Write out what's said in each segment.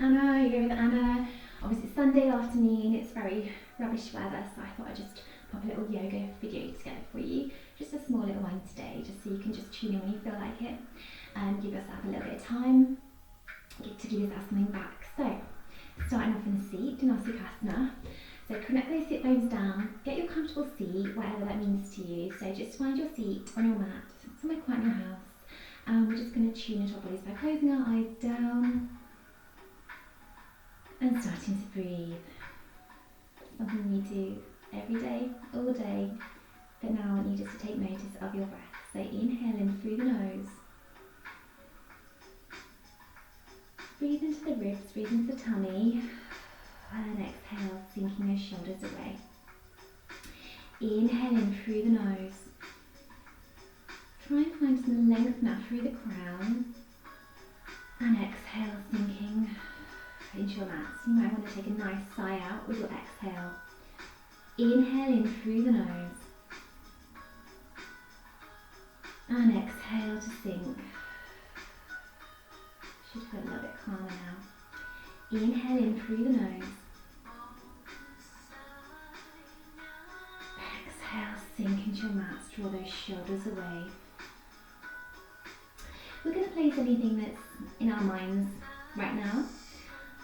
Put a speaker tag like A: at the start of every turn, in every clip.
A: Anna, you're with Anna. Obviously it's Sunday afternoon, it's very rubbish weather, so I thought I'd just pop a little yoga video together for you. Just a small little one today, just so you can just tune in when you feel like it and give yourself a little bit of time to give yourself something back. So, starting off in the seat, Dhanasukasana. So connect those sit bones down, get your comfortable seat, whatever that means to you. So just find your seat on your mat, somewhere quiet in your house. And we're just going to tune into our bodies by closing our eyes down and starting to breathe. Something we do every day, all day. But now I want you just to take notice of your breath. So inhale in through the nose. Breathe into the ribs, breathe into the tummy. And exhale, sinking your shoulders away. Inhale in through the nose. Try and find some length now through the crown. And exhale, sinking into your mat. So you might want to take a nice sigh out with your exhale. Inhale in through the nose. And exhale to sink. Should feel a little bit calmer now. Inhale in through the nose. Exhale, sink into your mat, draw those shoulders away. We're going to place anything that's in our minds right now.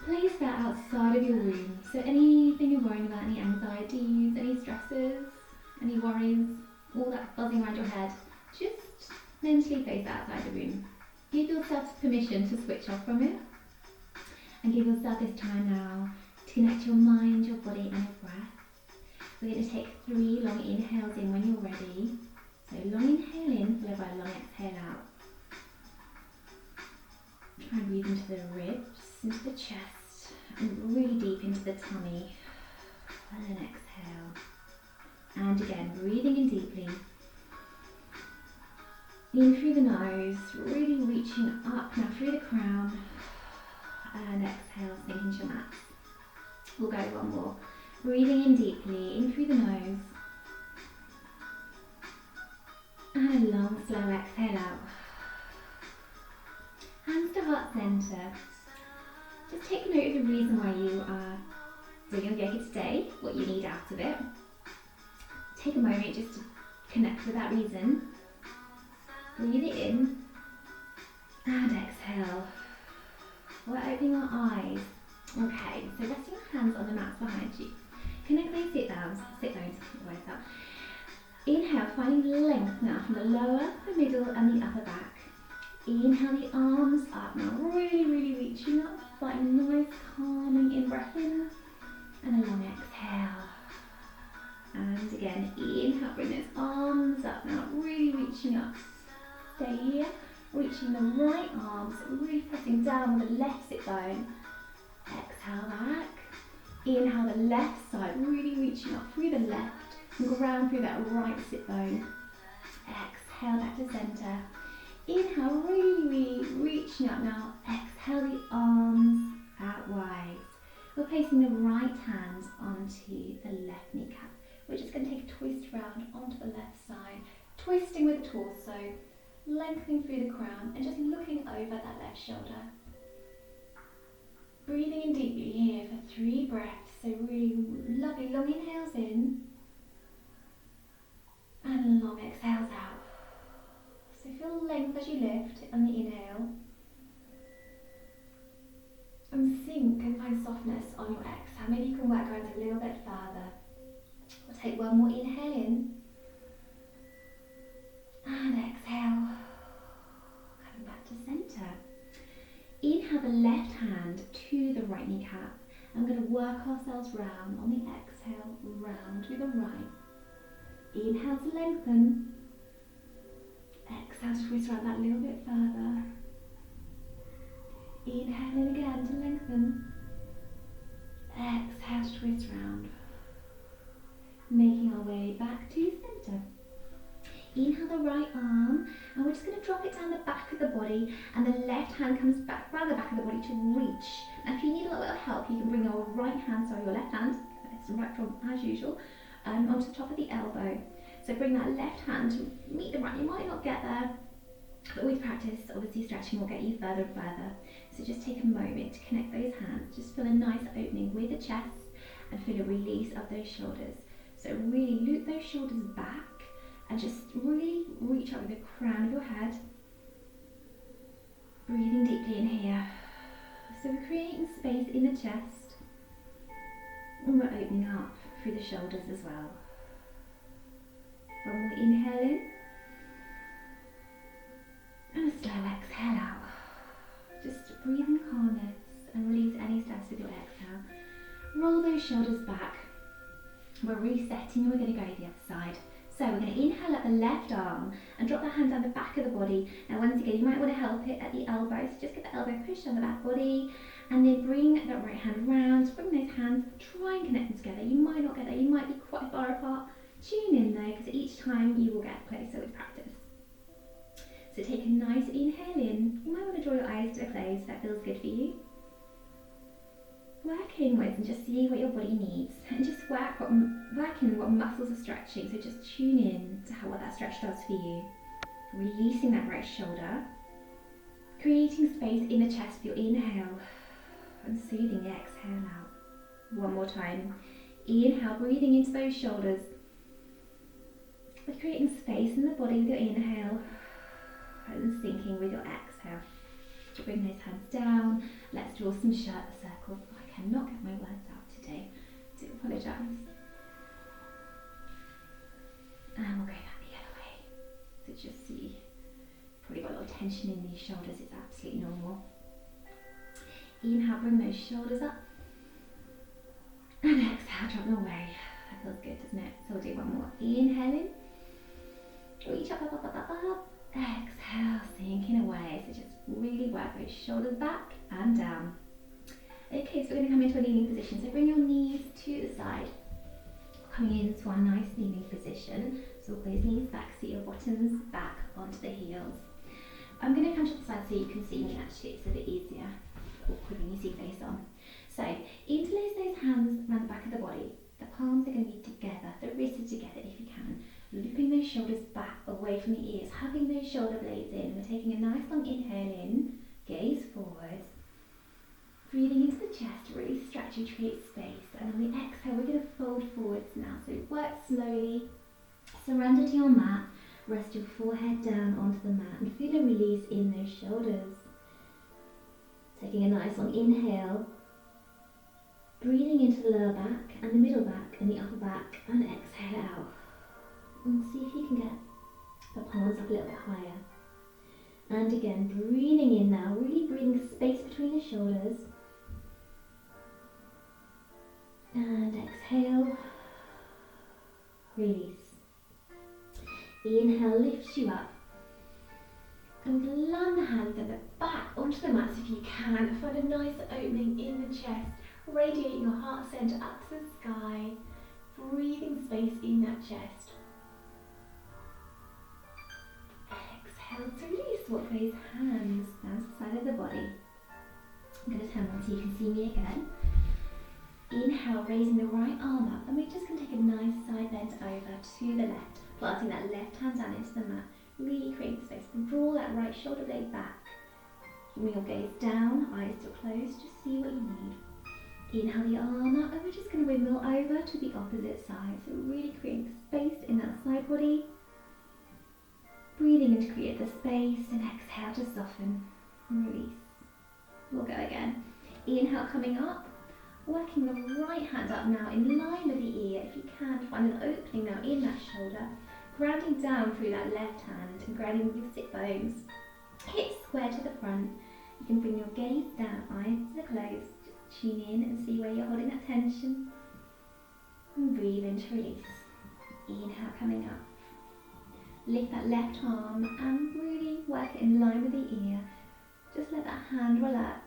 A: Place that outside of your room. So anything you're worrying about, any anxieties, any stresses, any worries, all that buzzing around your head, just mentally place that outside the room. Give yourself permission to switch off from it. And give yourself this time now to connect your mind, your body and your breath. We're going to take 3 long inhales in when you're ready. So long inhale in, followed by a long exhale out. Try and breathe into the ribs, into the chest, and really deep into the tummy. And then exhale. And again, breathing in deeply. In through the nose, really reaching up now through the crown. And exhale, sink into your mat. We'll go one more. Breathing in deeply, in through the nose. And a long, slow exhale out. Hands to heart centre. Just take note of the reason why you are doing yoga today, what you need out of it. Take a moment just to connect with that reason. Breathe it in. And exhale. We're opening our eyes. Okay, so resting your hands on the mats behind you. Connect those sit bones, out. Inhale, finding length now from the lower, the middle and the upper back. Inhale the arms up now, really reaching up, finding a nice calming in-breath in, and a long exhale. And again, inhale, bring those arms up now, really reaching up. Stay here, reaching the right arms, really pressing down with the left sit bone. Exhale back. Inhale the left side, really reaching up through the left and ground through that right sit bone. Exhale back to centre. Inhale, really reaching up now. Exhale the arms out wide. We're placing the right hand onto the left kneecap. We're just going to take a twist round onto the left side, twisting with the torso, lengthening through the crown and just looking over that left shoulder. Breathing in deeply here for 3 breaths, so really lovely long inhales in and long exhales out. So feel length as you lift on the inhale and sink and find softness on your exhale. Maybe you can work around a little bit further. We'll take one more inhale in and exhale, coming back to centre. Inhale the left hand to the right kneecap. I'm going to work ourselves round on the exhale, round to the right. Inhale to lengthen. Exhale to twist around that little bit further. Inhale in again to lengthen. Exhale to twist round. Making our way back to centre. Inhale the right arm, and we're just going to drop it down the back of the body, and the left hand comes back round the back of the body to reach. Now if you need a little bit of help, you can bring your right hand, your left hand, it's right from as usual, onto the top of the elbow. So bring that left hand to meet the right, you might not get there, But with practice, obviously stretching will get you further and further. So just take a moment to connect those hands. Just feel a nice opening with the chest and feel a release of those shoulders. So really loop those shoulders back and just really reach up with the crown of your head. Breathing deeply in here. So we're creating space in the chest and we're opening up through the shoulders as well. One more inhale in and a slow exhale out. Just breathe in calmness and release any stress with your exhale. Roll those shoulders back. We're resetting and we're going to go to the other side. So we're going to inhale at the left arm and drop that hand down the back of the body. Now once again, you might want to help it at the elbow. So just get the elbow pushed on the back body and then bring that right hand round. Bring those hands, try and connect them together. You might not get there, you might be quite far apart. Tune in though, because each time you will get closer with practice. So take a nice inhale in. You might want to draw your eyes to a close if that feels good for you. Work inwards and just see what your body needs, and just work in what muscles are stretching. So just tune in to what that stretch does for you. Releasing that right shoulder, creating space in the chest for your inhale, and soothing the exhale out. One more time. Inhale, breathing into those shoulders, but creating space in the body with your inhale, and sinking with your exhale. Bring those hands down. Let's draw some circles. I cannot get my words out today. I do apologise. And we'll go back the other way. So just see, probably got a lot of tension in these shoulders. It's absolutely normal. Inhale, bring those shoulders up. And exhale, drop them away. That feels good, doesn't it? So we'll do one more. Inhale in. Reach up, up, up, up, up, up. Exhale, sinking away. So just really work those shoulders back and down. Okay, so we're going to come into a kneeling position. So bring your knees to the side. Coming into our nice kneeling position. So walk those knees back, so your bottoms back onto the heels. I'm going to come to the side so you can see me actually. It's a bit easier. Awkward when you see face on. So interlace those hands around the back of the body. The palms are going to be together. The wrists are together if you can. Looping those shoulders back away from the ears, hugging those shoulder blades in. We're taking a nice long inhale in, gaze forward. Breathing into the chest, really stretch and create space. And on the exhale, we're going to fold forwards now. So work slowly, surrender to your mat, rest your forehead down onto the mat and feel a release in those shoulders. Taking a nice long inhale, breathing into the lower back and the middle back and the upper back, and exhale out. And see if you can get the palms up a little bit higher. And again, breathing in now, really breathing space between the shoulders. And exhale, release. Inhale, lifts you up. And land the hands at the back onto the mat if you can. Find a nice opening in the chest. Radiate your heart center up to the sky. Breathing space in that chest. Exhale to release. Walk those hands down to the side of the body. I'm going to turn around so you can see me again. Inhale, raising the right arm up, and we're just going to take a nice side bend over to the left, planting that left hand down into the mat, really creating space. Draw that right shoulder blade back. Bring your gaze down, eyes still closed, just see what you need. Inhale the arm up, and we're just going to windmill over to the opposite side, so really creating space in that side body. Breathing in to create the space, and exhale to soften and release. We'll go again. Inhale coming up. Working the right hand up now in line with the ear. If you can, find an opening now in that shoulder. Grounding down through that left hand and grounding with your sit bones. Hips square to the front. You can bring your gaze down, eyes to the closed. Just tune in and see where you're holding that tension. And breathe in to release. Inhale coming up. Lift that left arm and really work it in line with the ear. Just let that hand relax.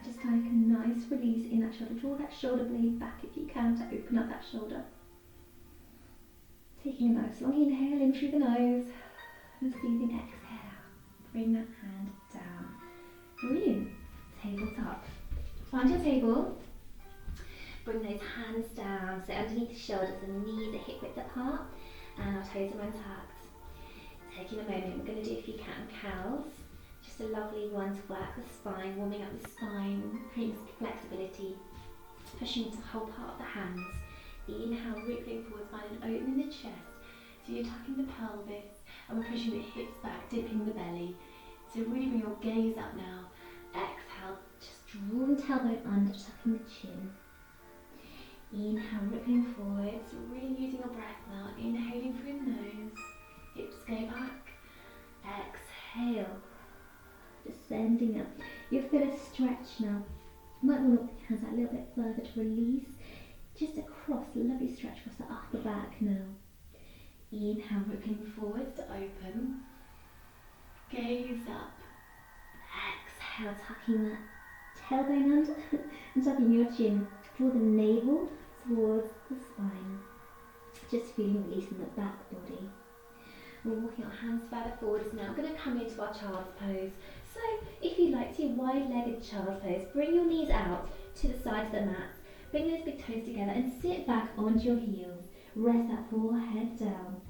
A: Just take a nice release in that shoulder. Draw that shoulder blade back if you can to open up that shoulder. Taking a nice long inhale in through the nose and a soothing exhale. Bring that hand down. Brilliant. Tabletop. Find your table. Bring those hands down. So underneath the shoulders, the knees are hip width apart and our toes are untucked. Taking a moment, we're going to do a few cat and cows. Just a lovely one to work the spine, warming up the spine, creating some flexibility, pushing into the whole part of the hands. Inhale, wriggling forwards, find an opening in the chest. So you're tucking the pelvis, and we're pushing the hips back, dipping the belly. So really bring your gaze up now. Exhale, just draw the tailbone under, tucking the chin. Inhale, rippling forwards, really using your breath now. Inhaling through the nose, hips go back. Exhale, descending up. You'll feel a stretch now. You might want to put your hands out a little bit further to release. Just across, lovely stretch across the upper back now. Inhale, rippling forwards to open. Gaze up. Exhale, tucking that tailbone under and tucking your chin. Draw the navel towards the spine. Just feeling releasing the back body. We're walking our hands further forwards now. We're going to come into our child's pose. So if you'd like to, wide-legged child's pose. Bring your knees out to the side of the mat. Bring those big toes together and sit back onto your heels. Rest that forehead down.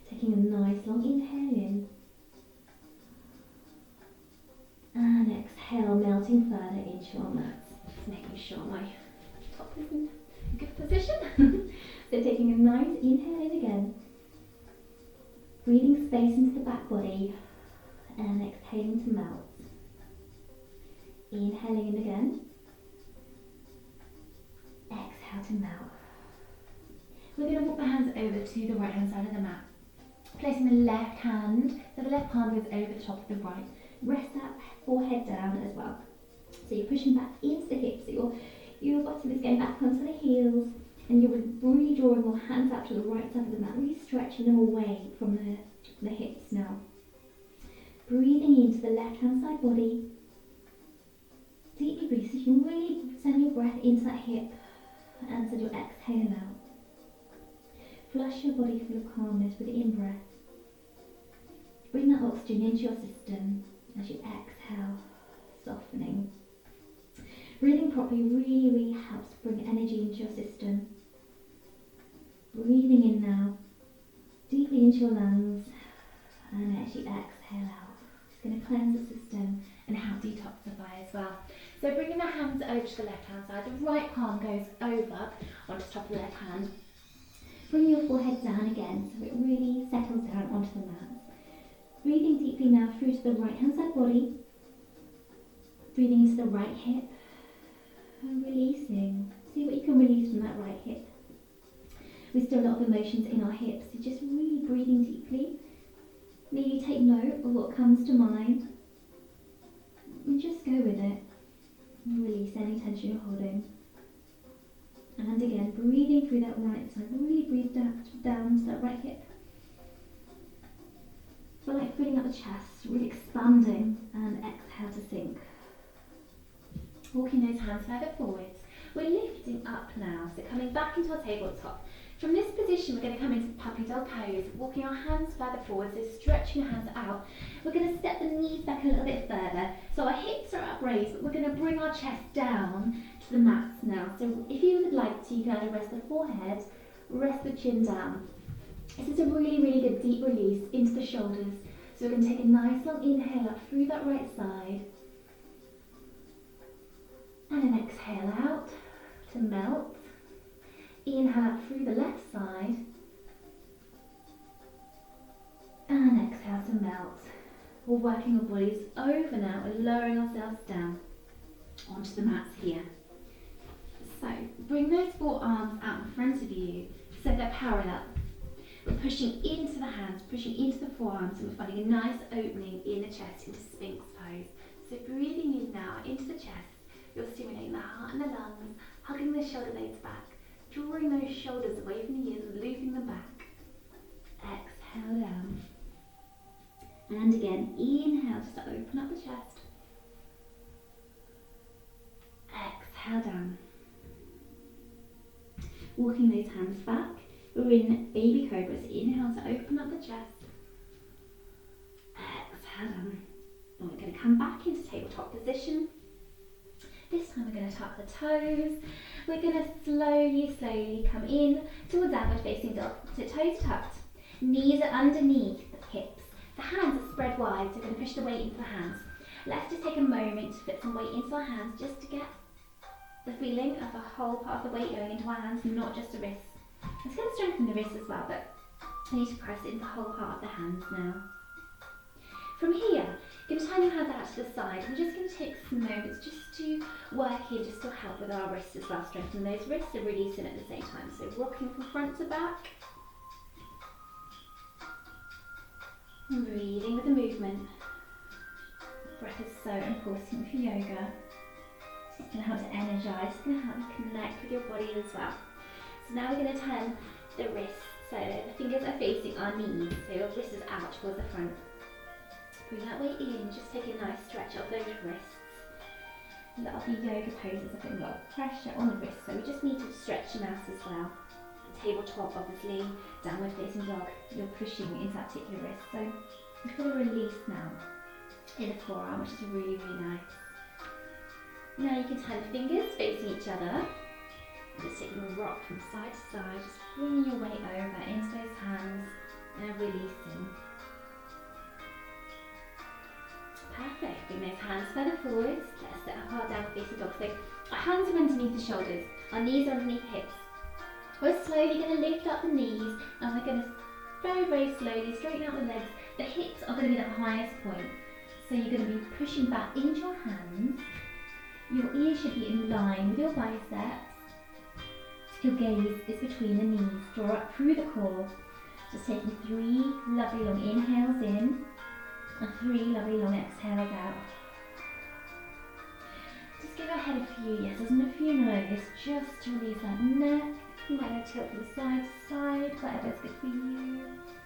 A: Taking a nice long inhale in. And exhale, melting further into our mats. Just making sure my top is in a good position. So taking a nice inhale in again. Breathing space into the back body. And exhaling to melt. Inhaling in again. Exhale to melt. We're going to walk the hands over to the right hand side of the mat. Placing the left hand, so the left palm goes over the top of the right. Rest that forehead down as well. So you're pushing back into the hips, so your bottom is going back onto the heels, and you're really drawing your hands out to the right side of the mat, really stretching them away from the hips now. Breathing into the left hand side body. Deeply breathe, so you can really send your breath into that hip and send your exhale out. Flush your body full of calmness with the in-breath. Bring that oxygen into your system as you exhale, softening. Breathing properly really, really helps bring energy into your system. Breathing in now, deeply into your lungs, and as you exhale out. It's going to cleanse the system and help detoxify as well. So bringing the hands over to the left hand side, the right palm goes over onto the top of the left hand. Bring your forehead down again so it really settles down onto the mat. Breathing deeply now through to the right hand side body. Breathing into the right hip and releasing. See what you can release from that right hip. We still have a lot of emotions in our hips, so just really breathing deeply. Maybe take note of what comes to mind and just go with it. Release any tension you're holding. And again, breathing through that right side. Really breathe down to that right hip. Feel like filling up the chest, really expanding, and exhale to sink. Walking those hands further forwards. We're lifting up now, so coming back into our tabletop. From this position, we're going to come into puppy dog pose, walking our hands further forward, so stretching the hands out. We're going to step the knees back a little bit further, so our hips are upraised, but we're going to bring our chest down to the mats now. So if you would like to, you can either rest the forehead, rest the chin down. This is a really, really good deep release into the shoulders. So we're going to take a nice long inhale up through that right side, and an exhale out to melt. Inhale out through the left side, and exhale to melt. We're working our bodies over now and lowering ourselves down onto the mats here. So bring those forearms out in front of you so they're parallel. We're pushing into the hands, pushing into the forearms, and we're finding a nice opening in the chest into Sphinx pose. So breathing in now into the chest, you're stimulating the heart and the lungs, hugging the shoulder blades back, drawing those shoulders away from the ears and looping them back. Exhale down. And again, inhale just to open up the chest. Exhale down. Walking those hands back. We're in baby cobras. Inhale to open up the chest. Exhale down. And we're going to come back into tabletop position. This time we're going to tuck the toes. We're going to slowly come in towards downward facing dog. So toes tucked. Knees are underneath the hips. The hands are spread wide, so we're going to push the weight into the hands. Let's just take a moment to put some weight into our hands just to get the feeling of the whole part of the weight going into our hands, not just the wrists. It's going to strengthen the wrists as well, but I need to press it into the whole part of the hands now. From here, you're going to turn your hands out to the side. We're just going to take some moments just to work here, just to help with our wrists as well, strengthen those wrists and releasing at the same time. So rocking from front to back. And breathing with the movement. Breath is so important for yoga. It's going to help to energise, it's going to help you connect with your body as well. So now we're going to turn the wrists, so the fingers are facing our knees, so your wrists is out towards the front. Bring that weight in, just take a nice stretch of those wrists. A lot of the yoga poses are putting a lot of pressure on the wrists, so we just need to stretch them out as well. The tabletop, obviously, downward facing dog, you're pushing into that particular wrist. So you feel a release now in the forearm, which is really, really nice. Now you can turn the fingers facing each other. Just taking a rock from side to side, just bringing your weight over into those hands and releasing. Perfect. Bring those hands further forwards. Let's set up our downward facing dog. So our hands are underneath the shoulders, our knees are underneath the hips. We're slowly going to lift up the knees and we're going to very, very slowly straighten out the legs. The hips are going to be the highest point. So you're going to be pushing back into your hands. Your ears should be in line with your biceps. Your gaze is between the knees. Draw up through the core. Just taking 3 lovely long inhales in and 3 lovely long exhales out. Just give our head a few yeses and a few no's, just to release that neck. You might have tilt from side to side, whatever's good for you.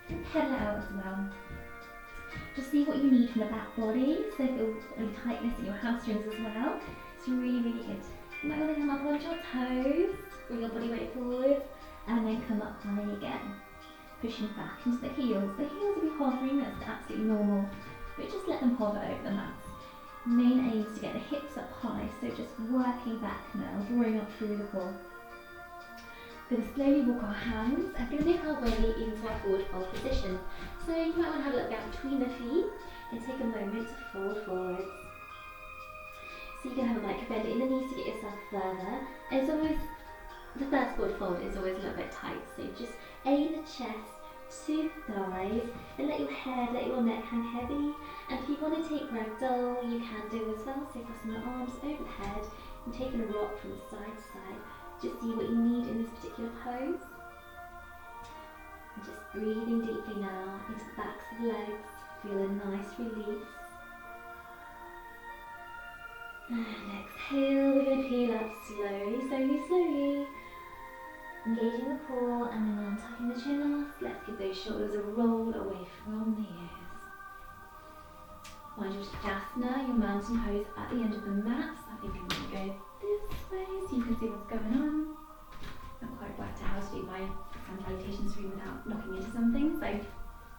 A: And pedal it out as well. Just see what you need from the back body, so feel any tightness in your hamstrings as well. It's really, really good. You might want to come up onto your toes, bring your body weight forward, and then come up high again. Pushing back into the heels. The heels will be hovering, that's absolutely normal, but just let them hover over the mat. Main aim is to get the hips up high, so just working back now, drawing up through the core. We're going to slowly walk our hands and going to make our way into our forward fold position. So you might want to have a look down between the feet and take a moment to fold forwards. So you can have a micro bend in the knees to get yourself further. As always, the first forward fold is always a little bit tight, so just aim the chest to the thighs and let your head, let your neck hang heavy. And if you want to take ragdoll, you can do as well. So crossing your arms overhead and taking a rock from side to side. Just see what you need in this particular pose. And just breathing deeply now into the backs of the legs. Feel a nice release. And exhale, we're going to peel up slowly, slowly, slowly. Engaging the core and then untucking the chin off. Let's give those shoulders a roll away from the ears. Find your Tadasana, your mountain pose at the end of the mat. So I think I'm going to go this way so you can see what's going on. Not quite worked out how to do my sun salutations room without knocking into something, so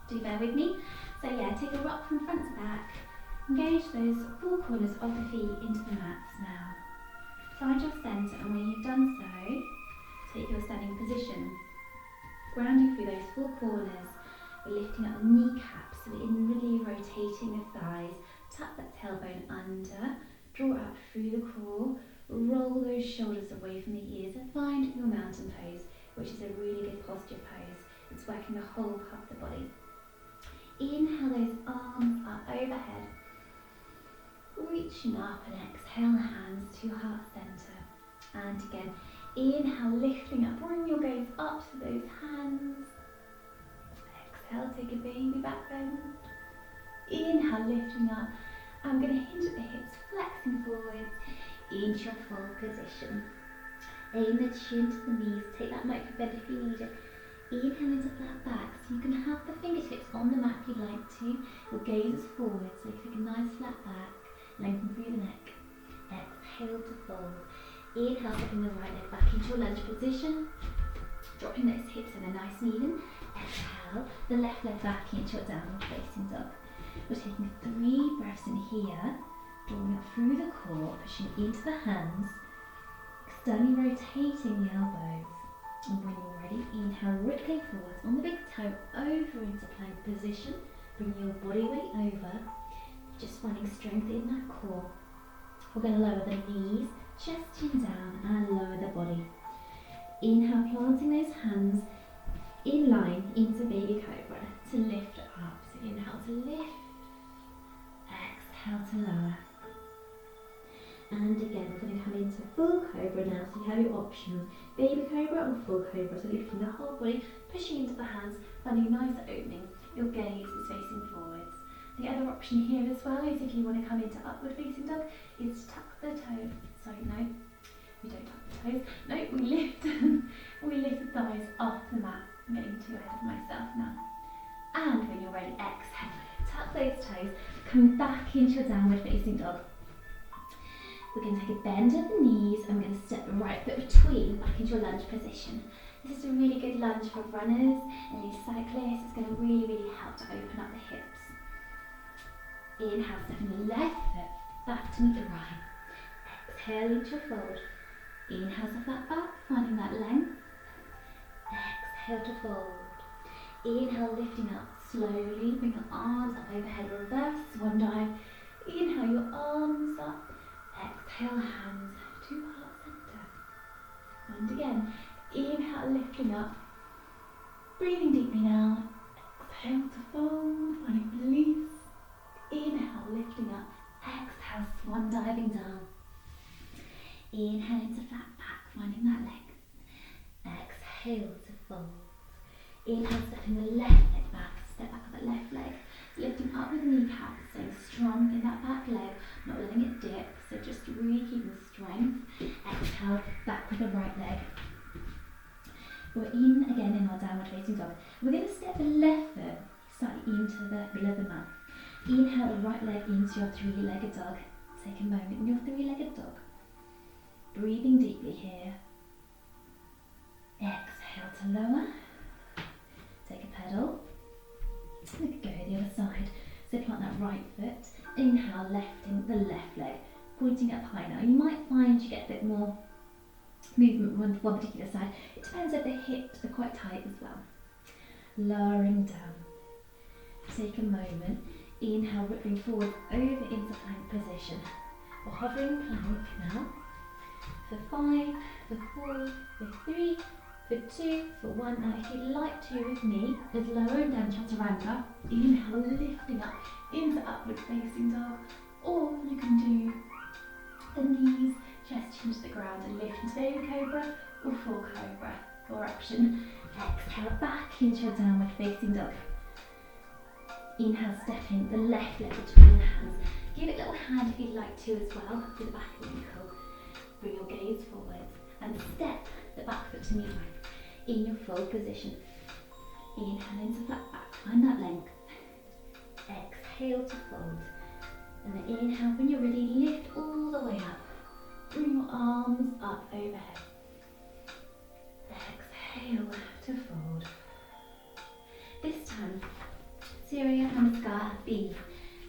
A: do bear with me. So yeah, take a rock from front to back. Engage those 4 corners of the feet into the mats now. Find your centre, and when you've done so, take your standing position. Grounding through those 4 corners, we're lifting up the kneecaps, so we're really rotating the thighs. Tuck that tailbone under, draw out through the core, roll those shoulders away from the ears and find your mountain pose, which is a really good posture pose. It's working the whole part of the body. Inhale those arms up overhead, reaching up, and exhale the hands to your heart centre. And again, inhale, lifting up, bring your gaze up to those hands. Exhale, take a baby back bend. Inhale, lifting up. I'm going to hinge at the hips, flexing forwards into your full position. Aim the chin to the knees, take that micro bend if you need it. Inhale into flat back, so you can have the fingertips on the mat if you'd like to. Your gaze is forward, so you take a nice flat back, lengthen through the neck. Exhale to fold. Inhale, bring the right leg back into your lunge position, dropping those hips in a nice kneeling. Exhale, the left leg back into your downward facing dog. We're taking 3 breaths in here, drawing up through the core, pushing into the hands, externally rotating the elbows. And when you're ready, inhale, rippling forwards on the big toe over into plank position. Bring your body weight over, just finding strength in that core. We're going to lower the knees, chest chin down, and lower the body. Inhale, planting those hands in line into baby cobra to lift up. So inhale to lift, exhale to lower. And again, we're going to come into full cobra now. So you have your options, baby cobra or full cobra. So lifting the whole body, pushing into the hands, finding a nice opening. Your gaze is facing forwards. The other option here as well is if you want to come into upward facing dog, is tuck the toe. Sorry, no, we don't tuck the toes. No, we lift, we lift the thighs off the mat. I'm getting too ahead of myself now. And when you're ready, exhale, tuck those toes, coming back into your downward facing dog. We're going to take a bend of the knees and we're going to step the right foot between back into your lunge position. This is a really good lunge for runners and these cyclists. It's going to really help to open up the hips. Inhale, stepping the left foot back to meet the right. Exhale into your fold. Inhale to flat back, finding that length. Exhale to fold. Inhale, lifting up slowly. Bring your arms up overhead, reverse swan dive. Inhale, your arms up. Exhale, hands to heart center. And again, inhale, lifting up. Breathing deeply now. Exhale to fold, finding release. Inhale, lifting up. Exhale, swan diving down. Inhale into flat back, finding that leg. Exhale to fold. Inhale, stepping the left leg back. Step back with that left leg. Lifting up with the kneecap, staying strong in that back leg, not letting it dip. So just really keeping strength. Exhale, back with the right leg. We're in again in our downward facing dog. We're going to step the left foot slightly into the middle of the mat. Inhale the right leg into your three-legged dog. Take a moment in your three-legged dog. Breathing deeply here. Exhale to lower. Take a pedal. We could go the other side. So plant that right foot. Inhale, lifting the left leg, pointing up high now. You might find you get a bit more movement on one particular side. It depends if the hips are quite tight as well. Lowering down. Take a moment. Inhale, rippling forward over into plank position. We're hovering plank now. For 5, for 4, for 3, for 2, for 1. Now if you'd like to with me, is lowering down chaturanga. Inhale, lifting up into upward facing dog. Or you can do the knees, chest chin to the ground and lift into baby cobra or full cobra. Your option. Exhale back into your downward facing dog. Inhale, stepping the left leg between the hands. Give it a little hand if you'd like to as well, to the back of the ankle. Bring your gaze forwards and step the back foot to meet right in your full position. Inhale into flat back, find that length. Exhale to fold. And then inhale, when you're ready, lift all the way up. Bring your arms up overhead. Exhale to fold. This time, Surya Namaskar B.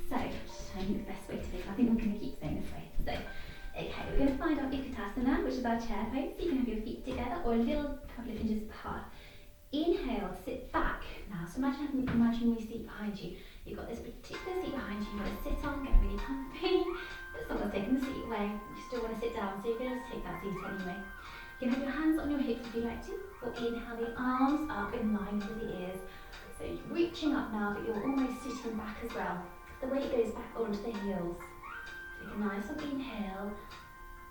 A: So, just showing you the best way to do it. I think I'm going to keep saying this way. So, okay, we're going to find our Utkatasana, which is our chair pose. You can have your feet together or a little couple of inches apart. Inhale, sit back. Now, so imagine your seat behind you. You've got this particular seat behind you. You want to sit on, get really comfy. But someone's taking the seat away. You still want to sit down, so you're going to take that seat anyway. You can have your hands on your hips if you like to, or inhale the arms up in line with the ears. So you're reaching up now, but you're almost sitting back as well. The weight goes back onto the heels. Take a nice long inhale.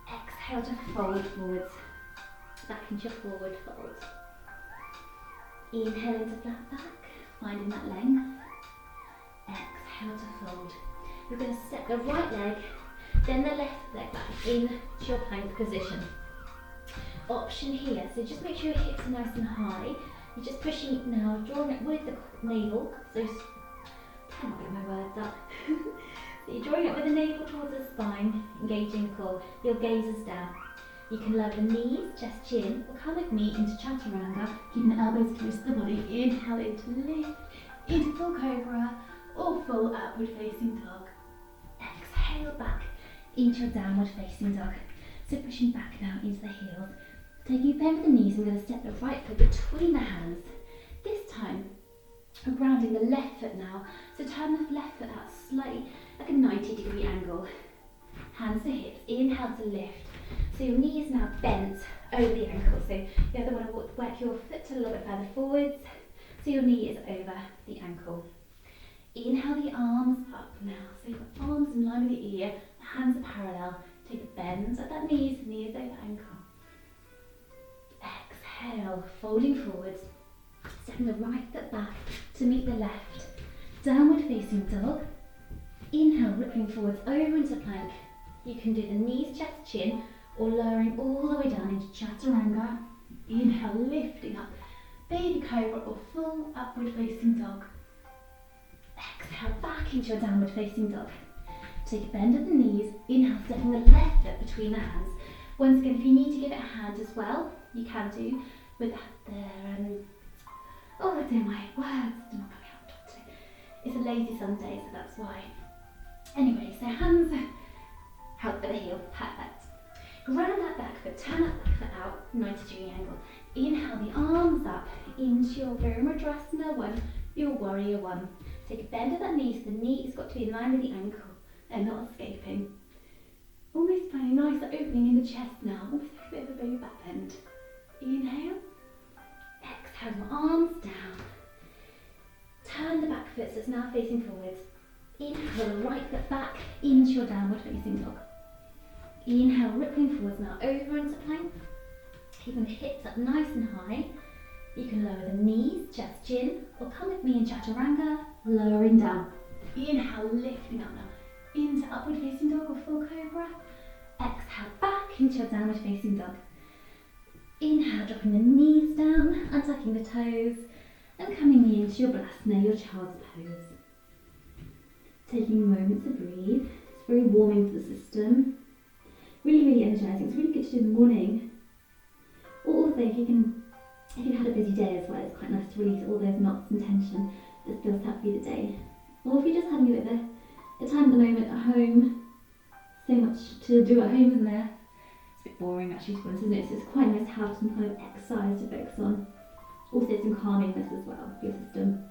A: Exhale to fold forwards. Back into your forward fold. Inhale into flat back, finding that length. Exhale to fold. We're going to step the right leg, then the left leg back into your plank position. Option here, so just make sure your hips are nice and high. You're just pushing it now, drawing it with the navel. So, I can't get my words up. So you're drawing it with the navel towards the spine, engaging the core. Your gaze is down. You can lower the knees, chest, chin, or come with me into chaturanga, keeping the elbows close to the body. Inhale into lift, into full cobra, or full upward facing dog. Exhale back into your downward facing dog. So pushing back now into the heels. Taking bend with the knees, I'm going to step the right foot between the hands. This time, I'm grounding the left foot now. So turn the left foot out slightly, like a 90-degree angle. Hands to hips, inhale to lift. So your knee is now bent over the ankle. So you either want to work your foot a little bit further forwards, so your knee is over the ankle. Inhale the arms up now. So your arms in line with the ear, the hands are parallel. Take a bend at that knee is over ankle. Exhale, folding forwards, stepping the right foot back to meet the left. Downward facing dog. Inhale, rippling forwards over into plank. You can do the knees, chest, chin, or lowering all the way down into chaturanga. Inhale, lifting up, baby cobra or full upward facing dog. Exhale, back into your downward facing dog. Take a bend at the knees. Inhale, stepping the left foot between the hands. Once again, if you need to give it a hand as well, you can do with oh dear, my words do not coming out today. It's a lazy Sunday, so that's why. Anyway, so hands out for the heel, perfect. Ground that back foot, turn that back foot out, 90-degree angle. Inhale the arms up into your Virabhadrasana 1, your Warrior 1. Take a bend at that knee, so the knee has got to be in line with the ankle and not escaping. Almost finding a nice opening in the chest now, almost like a bit of a baby back bend. Inhale, exhale, your arms down. Turn the back foot so it's now facing forwards. Inhale the right foot back into your downward facing dog. Inhale, rippling forwards now over into plank. Keeping the hips up nice and high. You can lower the knees, chest, chin, or come with me in chaturanga, lowering down. Inhale, lifting up now into upward facing dog or full cobra. Exhale, back into your downward facing dog. Inhale, dropping the knees down, untucking the toes, and coming into your Balasana, your child's pose. Taking moments to breathe. It's very warming for the system. Really, really energizing. It's really good to do in the morning. Or also, if you've had a busy day as well, it's quite nice to release all those knots and tension that's built up through the day. Or if you're just having a bit of a time at the moment at home, so much to do at home, isn't there? It's a bit boring actually, to be honest, isn't it? So it's quite nice to have some kind of exercise to focus on. Also some calmingness as well for your system.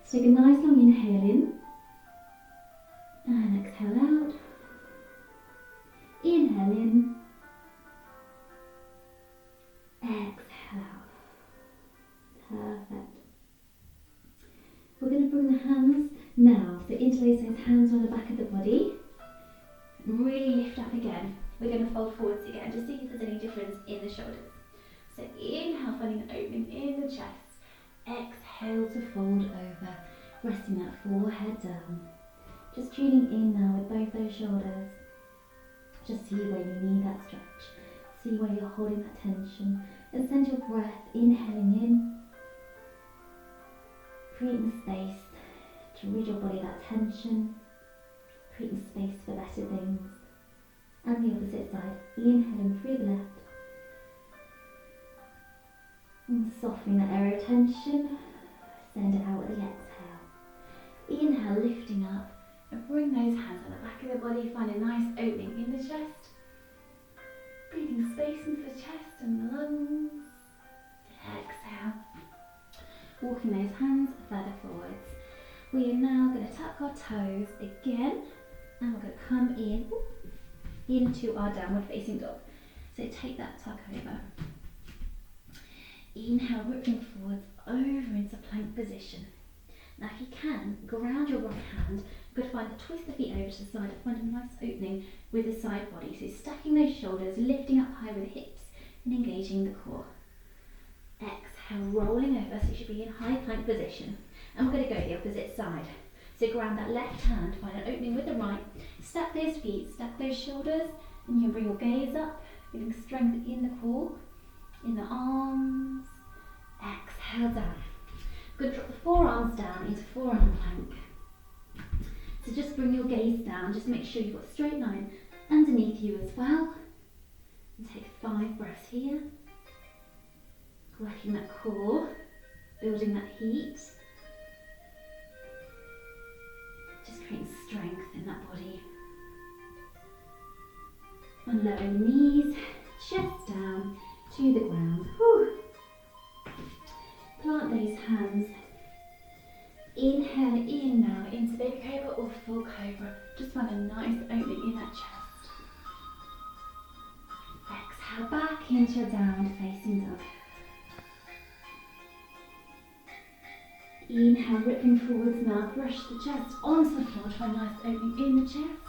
A: So take a nice long inhale in and exhale out. Inhale in, exhale out. Perfect. We're going to bring the hands now, so interlace those hands on the back of the body. Really lift up again. We're going to fold forwards again, just see if there's any difference in the shoulders. So inhale, finding an opening in the chest. Exhale to fold over, resting that forehead down. Just tuning in now with both those shoulders. Just see where you need that stretch. See where you're holding that tension. And send your breath inhaling in, creating space to rid your body of that tension, creating space for better things. And the opposite side, inhaling through the left, and softening that area of tension, send it out with the exhale. Inhale, lifting up, and bring those hands on the back of the body, find a nice opening in the chest. Breathing space into the chest and the lungs. Exhale. Walking those hands further forwards. We are now going to tuck our toes again, and we're going to come in into our downward facing dog. So take that tuck over. Inhale, rippling forwards over into plank position. Now if you can, ground your right hand. You've got to find twist the feet over to the side, find a nice opening with the side body. So stacking those shoulders, lifting up high with the hips and engaging the core. Exhale, rolling over, so you should be in high plank position. And we're going to go the opposite side. So ground that left hand, find an opening with the right, stack those feet, stack those shoulders, and you can bring your gaze up, feeling strength in the core, in the arms. Exhale down. Good, drop the forearms down into forearm plank. So just bring your gaze down, just make sure you've got a straight line underneath you as well. And take 5 breaths here. Working that core, building that heat. Just creating strength in that body. And lowering the knees, chest down, to the ground. Whew. Plant those hands. Inhale in now into baby cobra or full cobra. Just find a nice opening in that chest. Exhale back into your downward facing dog. Inhale, ripping forwards now. Brush the chest onto the floor. Try a nice opening in the chest.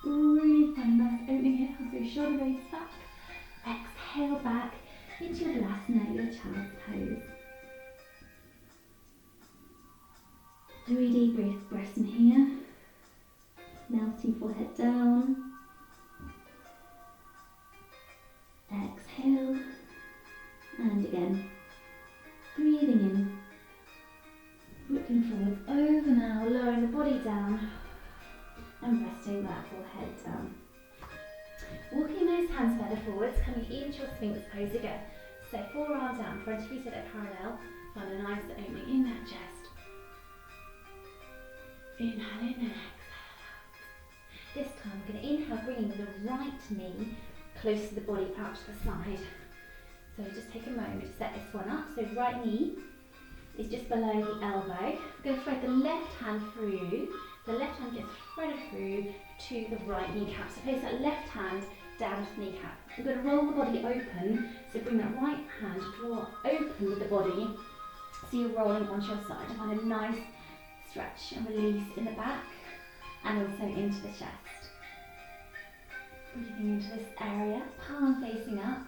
A: Really find a nice opening here. So your shoulder blades back. Exhale back into your Balasana, your child's pose. 3 deep breaths in here. Melting forehead down. Exhale. And again. Breathing in. Ripping forwards over now, lowering the body down. And resting that forehead down. Walking those hands further forwards, coming into your Sphinx pose again. So forearms out in front of you so they're parallel. Find a nice opening in that chest. Inhale in and exhale out. This time we're going to inhale, bringing the right knee close to the body, out to the side. So just take a moment to set this one up. So right knee is just below the elbow. We're going to thread the left hand through. The left hand gets threaded through to the right kneecap. So place that left hand down to the kneecap. We're going to roll the body open. So bring that right hand, draw open with the body. So you're rolling onto your side. Find a nice stretch and release in the back and also into the chest. Breathing into this area, palm facing up.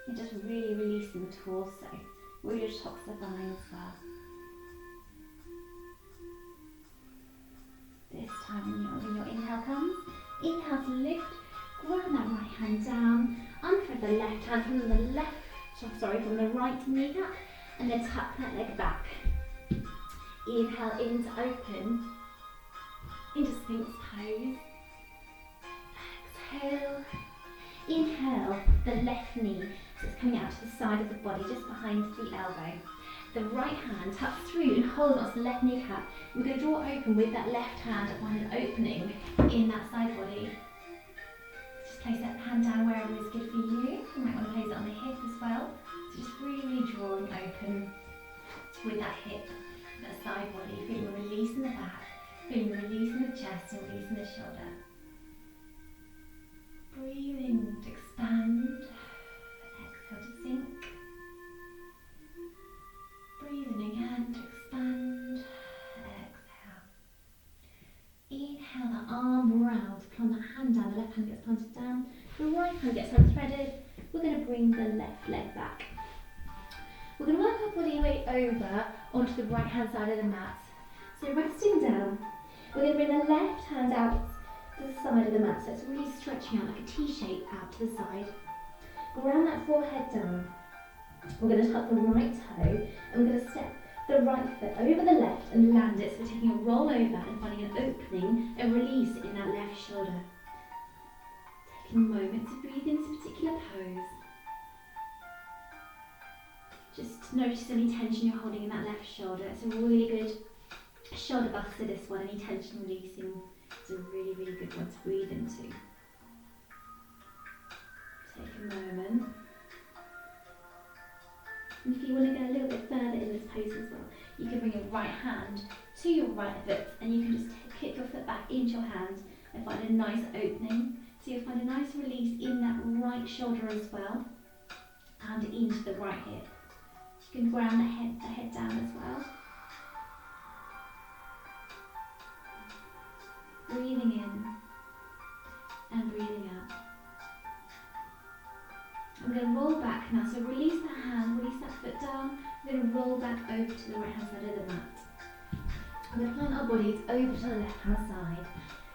A: And just really releasing the torso. Really detoxifying as well. This time when your inhale comes, inhale to lift, ground that right hand down, unthread the left hand from the right kneecap, and then tuck that leg back. Inhale in to open, into Sphinx pose. Exhale. Inhale, the left knee, so it's coming out to the side of the body, just behind the elbow. The right hand tucked through and hold onto the left kneecap. We're going to draw open with that left hand and find an opening in that side body. Just place that hand down wherever is good for you. You might want to place it on the hip as well. So just really drawing open with that hip, that side body. Feeling a release in the back, feeling a release in the chest and release in the shoulder. Breathing to expand. Exhale to sink. Breathing again to expand. Exhale. Inhale the arm round, plant that hand down, the left hand gets planted down, the right hand gets unthreaded. We're going to bring the left leg back. We're going to work our body weight over onto the right hand side of the mat. So resting down, we're going to bring the left hand out to the side of the mat, so it's really stretching out like a T shape out to the side. Ground that forehead down. We're going to tuck the right toe and we're going to step the right foot over the left and land it. So we're taking a roll over and finding an opening, a release in that left shoulder. Taking a moment to breathe into a particular pose. Just notice any tension you're holding in that left shoulder. It's a really good shoulder buster, this one. Any tension releasing. It's a really, really good one to breathe into. Take a moment. And if you want to go a little bit further in this pose as well, you can bring your right hand to your right foot and you can just kick your foot back into your hand and find a nice opening. So you'll find a nice release in that right shoulder as well and into the right hip. You can ground the head down as well. Breathing in and breathing out. I'm going to roll back now, so release that hand, release that foot down. We're going to roll back over to the right hand side of the mat. We're going to plant our bodies over to the left hand side,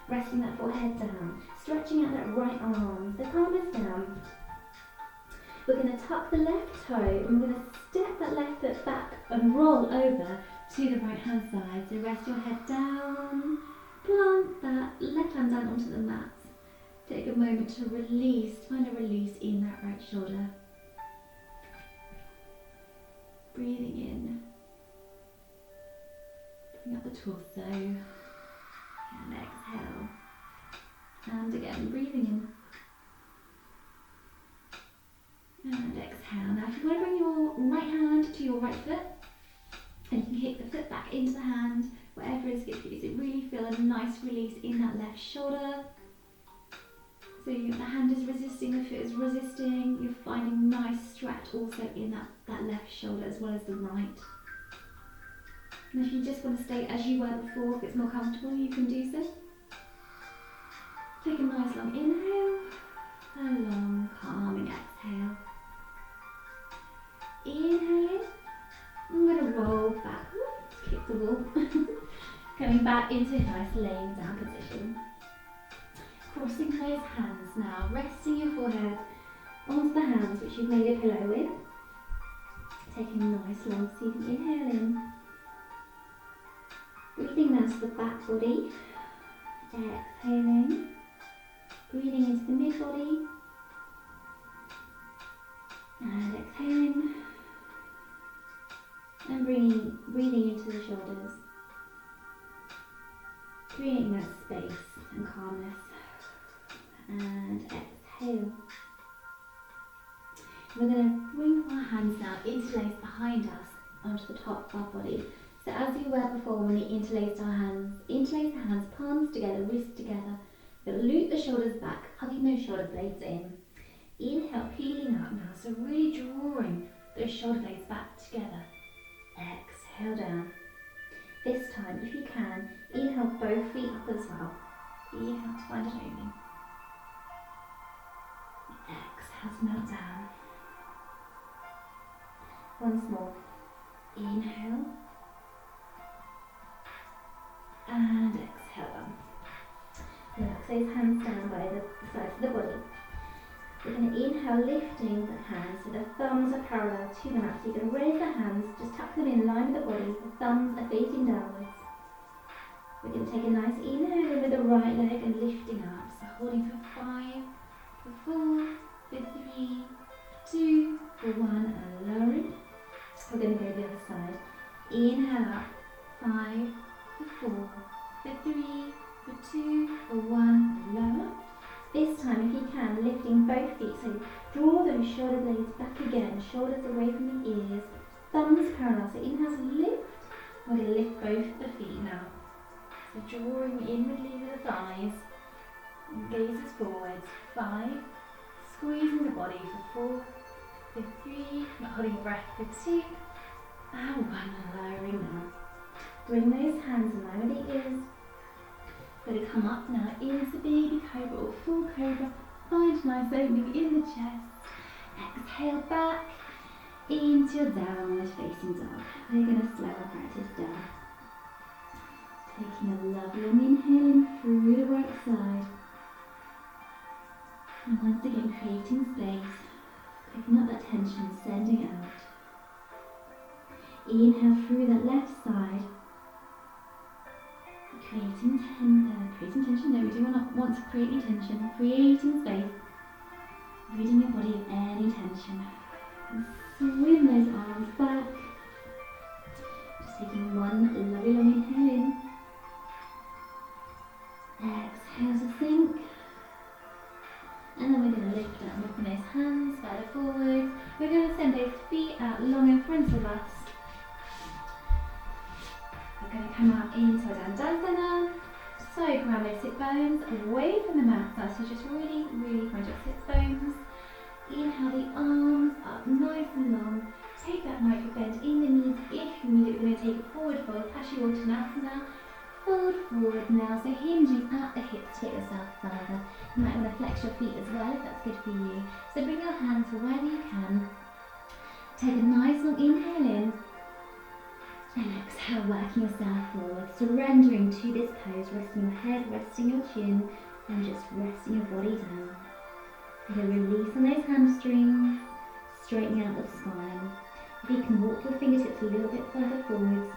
A: resting that forehead down, stretching out that right arm, the palm is down. We're going to tuck the left toe and we're going to step that left foot back and roll over to the right hand side. So rest your head down, plant that left hand down onto the mat. Take a moment to release, find a release in that right shoulder. Breathing in. Bring up the torso. And exhale. And again, breathing in. your right foot, and you can kick the foot back into the hand, whatever is good for you. So really feel a nice release in that left shoulder. So the hand is resisting, the foot is resisting. You're finding nice stretch also in that left shoulder as well as the right. And if you just want to stay as you were before, if it's more comfortable, you can do so. Take a nice long inhale, a long calming exhale. Inhale in. I'm going to roll back, kick the wall. Coming back into a nice laying down position. Crossing those hands now, resting your forehead onto the hands which you've made a pillow with. Taking a nice long soothing inhale in. Breathing now to the back body. Exhaling. Breathing into the mid body. And exhaling. And breathing into the shoulders. Creating that space and calmness. And exhale. We're going to bring our hands now interlaced behind us onto the top of our body. So as we were before when we interlace our hands, palms together, wrists together. We'll loop the shoulders back, hugging those shoulder blades in. Inhale, peeling up now, so really drawing those shoulder blades back together. Exhale down. This time, if you can, inhale both feet up as well. Inhale to find an opening. Exhale to melt down. Once more. Inhale. And exhale down. Relax those hands down by the sides of the body. We're going to inhale, lifting the hands so the thumbs are parallel to the mat. So you're going to raise the hands, just tuck them in line with the body. The thumbs are facing downwards. We're going to take a nice inhale in with the right leg and lifting up. So holding for 5, for 4, for 3, 2, for 1, and lowering. We're going to go to the other side. Inhale up. 5, for 4, for 3, for 2, for 1, lower. This time, if you can, lifting both feet, so draw those shoulder blades back again, shoulders away from the ears, thumbs parallel, so inhale to lift. We're going to lift both the feet now. So drawing inwardly with the thighs, gazes forwards, 5, squeezing the body for 4, for 3, not holding your breath for 2, and 1, lowering down. Bring those hands in line with the ears. Going to come up now into baby cobra or full cobra. Find a nice opening in the chest. Exhale back into your downward facing dog. We're going to slow our practice down. Taking a lovely long inhale in through the right side. And once again creating space. Picking up that tension, sending it out. Inhale through that left side. Creating tension. No, we do not want to create any tension. Creating space. Ridding your body of any tension. And swim those arms back. Just taking one lovely long inhale in. Exhale to sink. And then we're going to lift up, lifting those hands further forward. We're going to send those feet out long in front of us. We're going to come out into a Dandasana. So grab those sit bones away from the mat now. So just really find your sit bones. Inhale the arms up nice and long. Take that micro bend in the knees if you need it. We're going to take a forward fold, Paschimottanasana. Fold forward now. So hinging at the hips, take yourself further. You might want to flex your feet as well if that's good for you. So bring your hands to wherever you can. Take a nice long inhale in. And exhale, working yourself forward, surrendering to this pose, resting your head, resting your chin, and just resting your body down. With a release on those hamstrings, straightening out the spine. If you can walk your fingertips a little bit further forwards,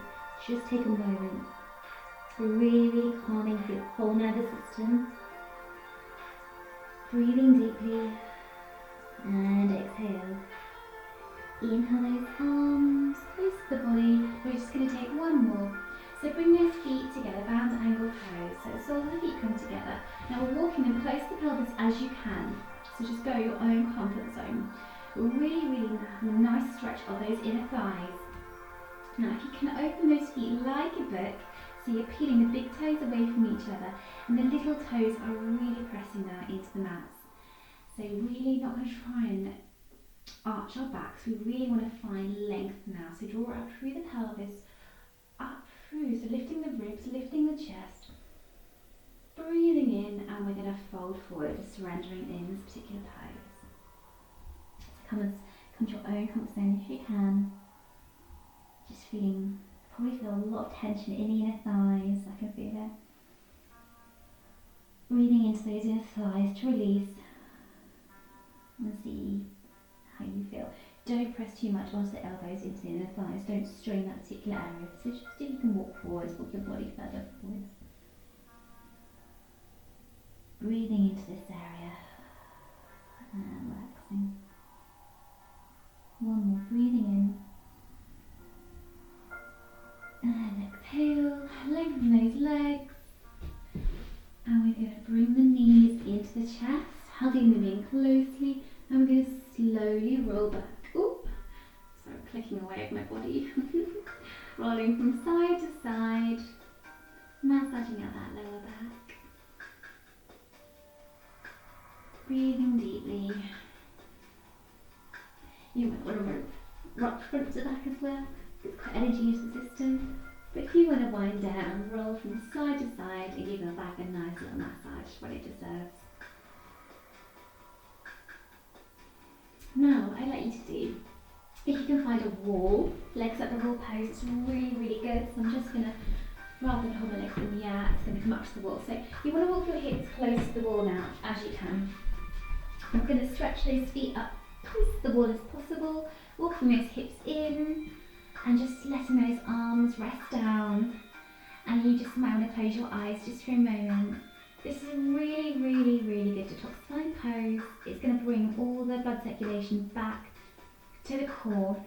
A: just take a moment. Really calming for your whole nervous system. Breathing deeply, and exhale. Inhale those arms, close to the body. We're just going to take one more. So bring those feet together, bound angle pose. So the soles of the feet come together. Now we're walking them close to the pelvis as you can. So just go your own comfort zone. Really having a nice stretch of those inner thighs. Now if you can open those feet like a book, so you're peeling the big toes away from each other and the little toes are really pressing now into the mats. So really not going to try and arch our backs, we really want to find length now. So draw out through the pelvis, up through, so lifting the ribs, lifting the chest, breathing in, and we're going to fold forward, surrendering in this particular pose. So come to your own comfort zone if you can. Just probably feel a lot of tension in the inner thighs, I can feel it. Breathing into those inner thighs to release and see how you feel. Don't press too much onto the elbows into the inner thighs, don't strain that particular area. So just if you can walk forwards, walk your body further forwards. Breathing into this area and relaxing. One more, breathing in. And exhale, lengthen those legs. And we're going to bring the knees into the chest, hugging them in closely. And we're going to slowly roll back. Oop, sorry, clicking away at my body. Rolling from side to side, massaging out that lower back. Breathing deeply. You might want to rock front to back as well. It's quite energy into the system. But if you want to wind down, roll from side to side and give the back a nice little massage, what it deserves. Now, what I'd like you to do, if you can find a wall, legs up the wall pose, it's really, really good. So I'm just going to, rather than hold my legs in the air, it's going to come up to the wall. So you want to walk your hips close to the wall now, as you can. I'm going to stretch those feet up close to the wall as possible, walking those hips in, and just letting those arms rest down. And you just might want to close your eyes just for a moment. This is a really, really, really good detoxifying pose. It's going to bring all the blood circulation back to the core.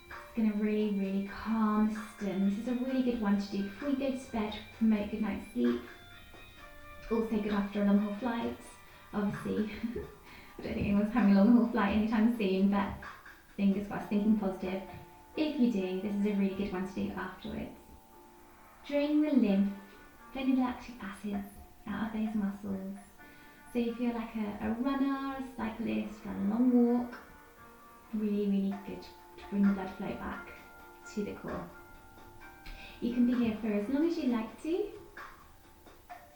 A: It's going to really, really calm the system. This is a really good one to do before you go to bed to promote good night's sleep. Also good after a long haul flight, obviously. I don't think anyone's having a long haul flight anytime soon, but fingers crossed, thinking positive. If you do, this is a really good one to do afterwards. Drain the lymph, drain the lactic acids out of those muscles. So you feel like a runner, a cyclist, run a long walk. Really, really good to bring the blood flow back to the core. You can be here for as long as you like to.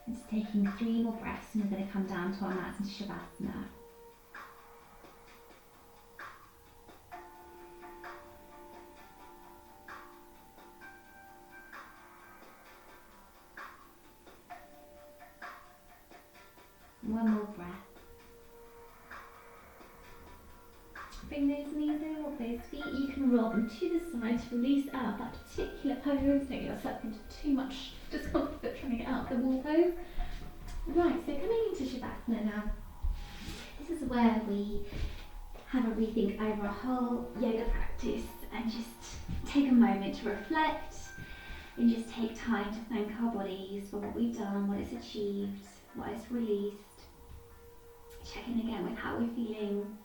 A: Just taking 3 more breaths and we're going to come down to our mats into Shavasana. One more breath. Bring those knees in, walk those feet. You can roll them to the side to release out of that particular pose. Don't get yourself into too much discomfort trying to get out of the wall pose. Right, so coming into Shavasana now. This is where we have a rethink over a whole yoga practice and just take a moment to reflect and just take time to thank our bodies for what we've done, what it's achieved, what it's released. Check in again with how we're feeling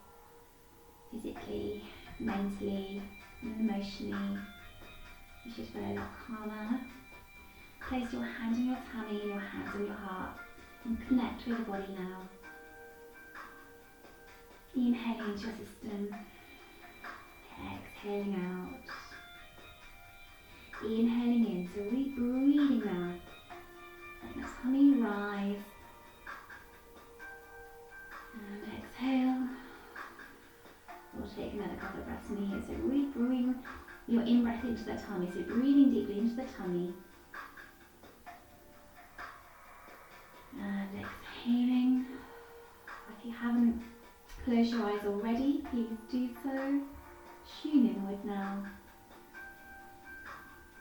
A: physically, mentally, and emotionally. You should feel a lot calmer. Place your hand on your tummy and your hands on your heart and connect with the body now. Inhaling into your system, exhaling out. Inhaling in, so really breathing now. Let your tummy rise. And exhale. We'll take another couple of breaths in here. So really bring your in-breath into the tummy. So breathing deeply into the tummy. And exhaling. If you haven't closed your eyes already, please do so. Tune inward now.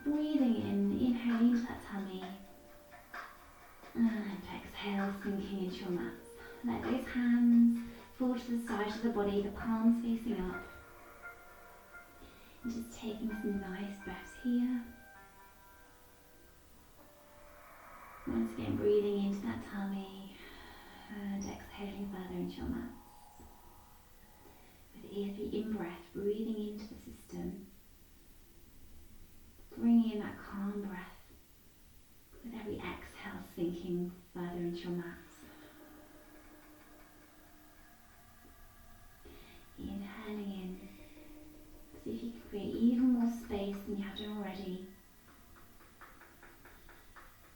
A: Breathing in, inhaling into that tummy. And exhale, sinking into your mats. Let those hands fall to the side of the body, the palms facing up. And just taking some nice breaths here. Once again, breathing into that tummy and exhaling further into your mats. With every in-breath, breathing into the system
B: that calm breath. With every exhale, sinking further into your mat. Inhaling in. See if you can create even more space than you have done already.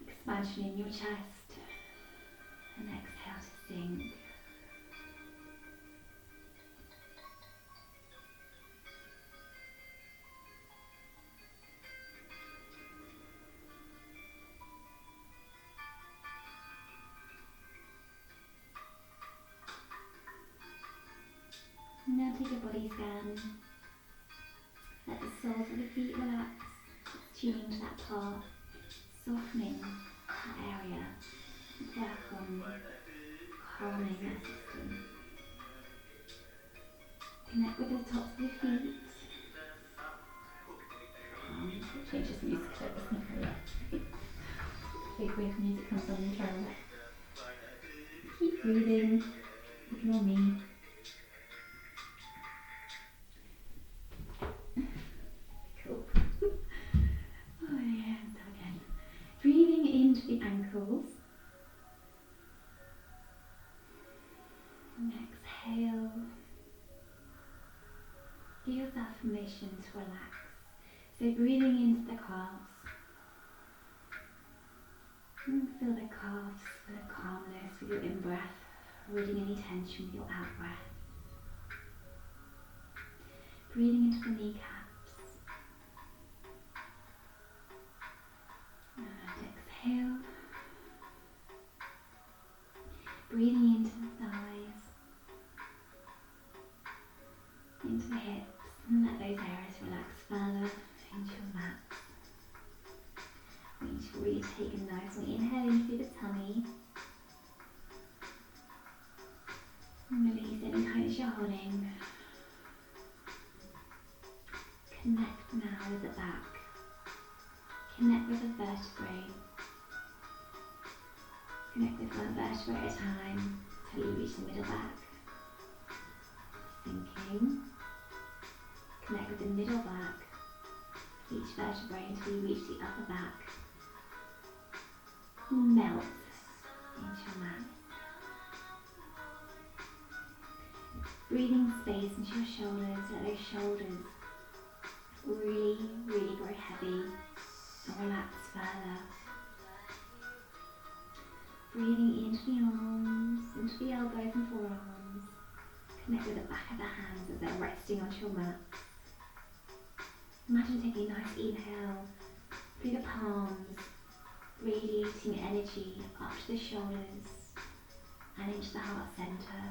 B: Expansion in your chest. And exhale to sink. Now take a body scan. Let the soles of the feet relax, tuning to that part, softening that area, work on calming that system. Connect with the tops of the feet. Change this music so it doesn't hurry up. Big wave music comes on the camera. Keep breathing, ignore me. Cool. Oh yeah, and so again. Breathing into the ankles. And exhale. Give yourself permission to relax. So breathing into the calves. And feel the calves full of calmness with your in-breath, releasing any tension with your out-breath. Breathing into the kneecaps. And exhale. Breathing into the thighs, into the hips, and let those areas relax further into your mat. We need to really take a nice one. Inhale in through the tummy. And release any tightness you're holding. Connect now with the back. Connect with the vertebrae. Connect with one vertebrae at a time until you reach the middle back. Sinking. Connect with the middle back. Each vertebrae until you reach the upper back. Melt into your mat. Breathing space into your shoulders. Let those shoulders really, really grow heavy and relax further. Breathing into the arms, into the elbows and forearms. Connect with the back of the hands as they're resting onto your mat. Imagine taking a nice inhale through the palms, radiating energy up to the shoulders and into the heart center.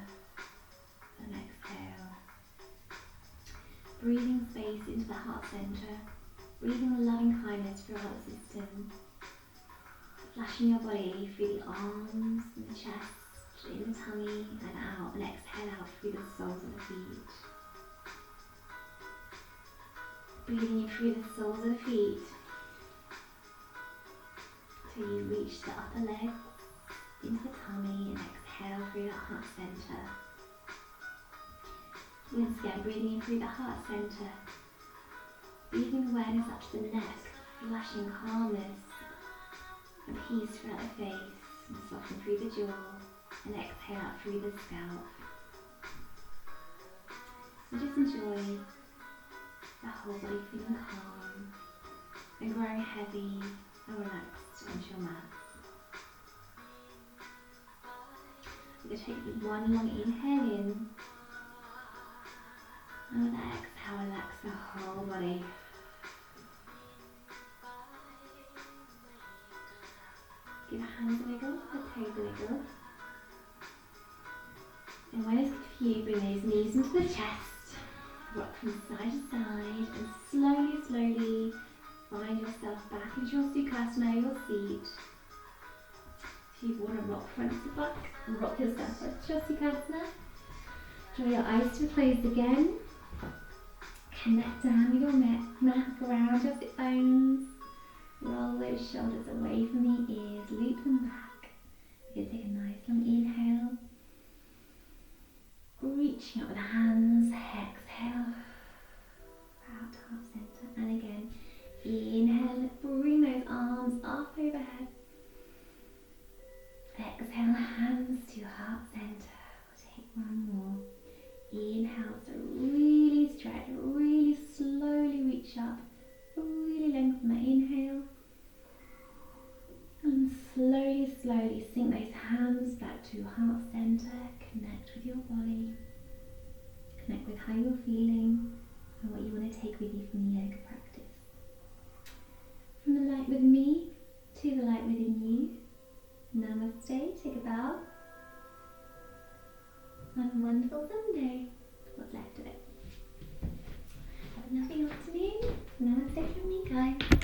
B: And exhale. Breathing space into the heart center, breathing loving kindness throughout the system. Flashing your body through the arms and the chest, in the tummy and out, and exhale out through the soles of the feet. Breathing in through the soles of the feet till you reach the upper legs, into the tummy, and exhale through that heart center. Once again, breathing in through the heart center, breathing awareness up to the neck, flashing calmness and peace throughout the face, and soften through the jaw, and exhale out through the scalp. So just enjoy the whole body feeling calm and growing heavy and relaxed onto your mat. We're going to take one long inhale in, and with that exhale, relax the whole body. Give your hands a wiggle, the toes a wiggle. And when it's good for you, bring those knees into the chest, rock from side to side, and slowly find yourself back into your Sukhasana, your seat. If you want to rock front to back, rock yourself back to your Sukhasana. Draw your eyes to close again. Connect down with your mat, ground your sit bones. Roll those shoulders away from the ears, loop them back. You can take a nice long inhale. Reaching up with the hands, exhale. Out to heart center. And again, inhale,
A: back to your heart center, connect with your body, connect with how you're feeling and what you want to take with you from the yoga practice. From the light within me to the light within you. Namaste, take a bow. Have a wonderful Sunday. What's left of it. Have a lovely afternoon. Namaste from me, guys.